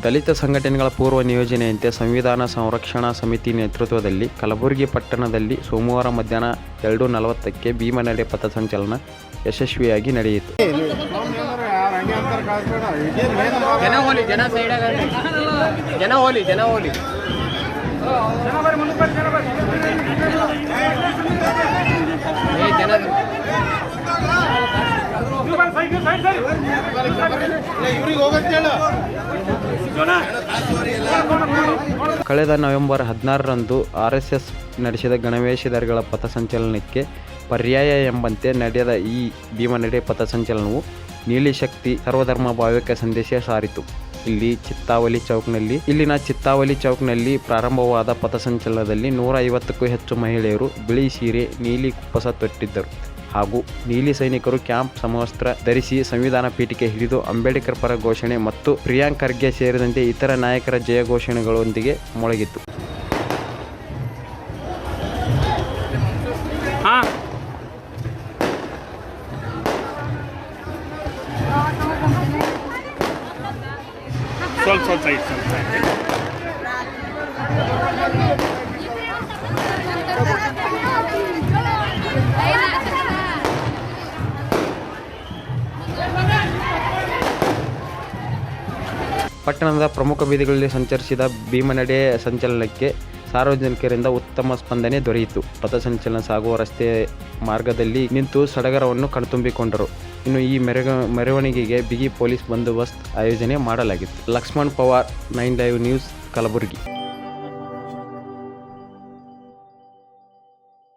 ದಲಿತ ಸಂಘಟನೆಗಳ ಪೂರ್ವ ನಿಯೋಜನೆಯಂತೆ ಸಂವಿಧಾನ ಸಂರಕ್ಷಣಾ ಸಮಿತಿ ನೇತೃತ್ವದಲ್ಲಿ ಕಲಬುರಗಿ ಪಟ್ಟಣದಲ್ಲಿ ಸೋಮವಾರ ಮಧ್ಯಾಹ್ನ 2:40ಕ್ಕೆ ಭೀಮನಡೆ ಪಥಸಂಚಲನ ಯಶಸ್ವಿಯಾಗಿ ನಡೆಯಿತು. ಕಳೆದ ನವೆಂಬರ್ 16ರಂದು RSS ನಡೆಸಿದ ಗಣವೇಷಧಾರಿಗಳ ಪಥಸಂಚಲನಕ್ಕೆ ಪರ್ಯಾಯ ಎಂಬಂತೆ ನಡೆದ ಈ ಭೀಮನಡೆ ಪಥಸಂಚಲನವು ನೀಲಿ ಶಕ್ತಿ ಸರ್ವಧರ್ಮ ಭಾವೈಕ್ಯ ಸಂದೇಶ ಸಾರಿತು. ಇಲ್ಲಿನ ಚಿತ್ತಾವಲಿ ಚೌಕ್ನಲ್ಲಿ ಪ್ರಾರಂಭವಾದ ಪಥಸಂಚಲನದಲ್ಲಿ 150ಕ್ಕೂ ಹೆಚ್ಚು ಮಹಿಳೆಯರು ಬಿಳಿ ಸೀರೆ, ನೀಲಿ ಕುಪ್ಪಸ ತೊಟ್ಟಿದ್ದರು ಹಾಗೂ ನೀಲಿ ಸೈನಿಕರು ಕ್ಯಾಂಪ್ ಸಮವಸ್ತ್ರ ಧರಿಸಿ ಸಂವಿಧಾನ ಪೀಠಿಕೆ ಹಿಡಿದು ಅಂಬೇಡ್ಕರ್ ಪರ ಘೋಷಣೆ ಮತ್ತು ಪ್ರಿಯಾಂಕ್ ಖರ್ಗೆ ಸೇರಿದಂತೆ ಇತರ ನಾಯಕರ ಜಯ ಘೋಷಣೆಗಳೊಂದಿಗೆ ಮೊಳಗಿತ್ತು. ಪಟ್ಟಣದ ಪ್ರಮುಖ ಬೀದಿಗಳಲ್ಲಿ ಸಂಚರಿಸಿದ ಭೀಮನಡೆ ಸಂಚಲನಕ್ಕೆ ಸಾರ್ವಜನಿಕರಿಂದ ಉತ್ತಮ ಸ್ಪಂದನೆ ದೊರೆಯಿತು. ಪಥಸಂಚಲನ ಸಾಗುವ ರಸ್ತೆ ಮಾರ್ಗದಲ್ಲಿ ನಿಂತು ಸಡಗರವನ್ನು ಕಣ್ತುಂಬಿಕೊಂಡರು. ಇನ್ನು ಈ ಮೆರವಣಿಗೆಗೆ ಬಿಗಿ ಪೊಲೀಸ್ ಬಂದೋಬಸ್ತ್ ಆಯೋಜನೆ ಮಾಡಲಾಗಿತ್ತು. Laxman Pawar, 9 live news, Kalaburagi.